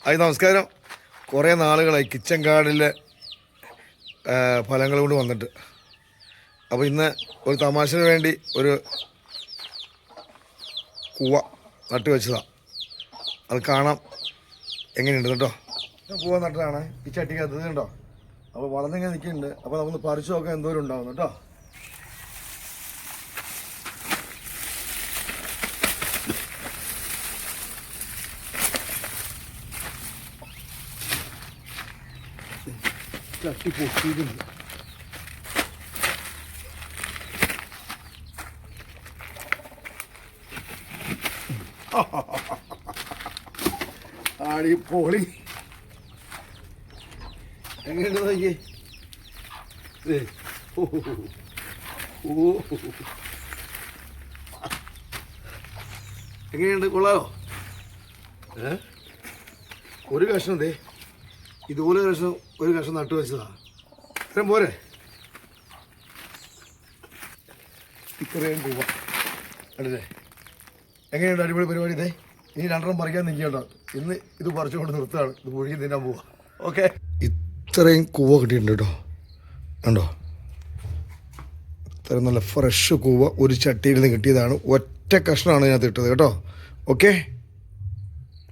Hi നമസ്കാരം. കുറേ നാളുകളായി കിച്ചൺ ഗാർഡനിലെ ഫലങ്ങൾ കൊണ്ട് വന്നിട്ട്. അപ്പോൾ ഇന്ന് ഒരു തമാശന് വേണ്ടി ഒരു കൂവ നട്ട് വെച്ചതാണ്. അത് കാണാം എങ്ങനെയുണ്ട് കേട്ടോ. കൂവ നട്ടതാണ് ഈ ചട്ടിക്കകത്ത് കേട്ടോ. അപ്പോൾ വളർന്നിങ്ങനെ നിൽക്കുന്നുണ്ട്. അപ്പോൾ നമുക്ക് പറിച്ചു നോക്കാൻ എന്തോരം ഉണ്ടാവും കേട്ടോ. ചട്ടി പൊട്ടിയിട്ടുണ്ട്. പൊളി എങ്ങനെയുണ്ട് നോക്കി. എങ്ങനെയുണ്ട്, കൊള്ളാമോ? ഒരു കഷ്ണം ദേ ഇതുപോലെ ഒരു കഷ്ണം നട്ടു വെച്ചതാ. ഇത്രയും പോരെ? ഇത്രയും കൂവ അല്ലേ? എങ്ങനെയുണ്ട്? അടിപൊളി പരിപാടി. ഇതേ ഇനി രണ്ടെണ്ണം പറിക്കാൻ നിൽക്കട്ടോ. ഇന്ന് ഇത് പറിച്ചുകൊണ്ട് നിർത്തുകയാണ്. ഇത് പുഴുകി തിന്നാൻ പോവാ. ഓക്കെ, ഇത്രയും കൂവ കിട്ടിയിട്ടുണ്ട് കേട്ടോ. കണ്ടോ, ഇത്രയും നല്ല ഫ്രഷ് കൂവ ഒരു ചട്ടിയിൽ നിന്ന് കിട്ടിയതാണ്. ഒറ്റ കഷ്ണമാണ് ഇതിനകത്ത് ഇട്ടത് കേട്ടോ. ഓക്കെ.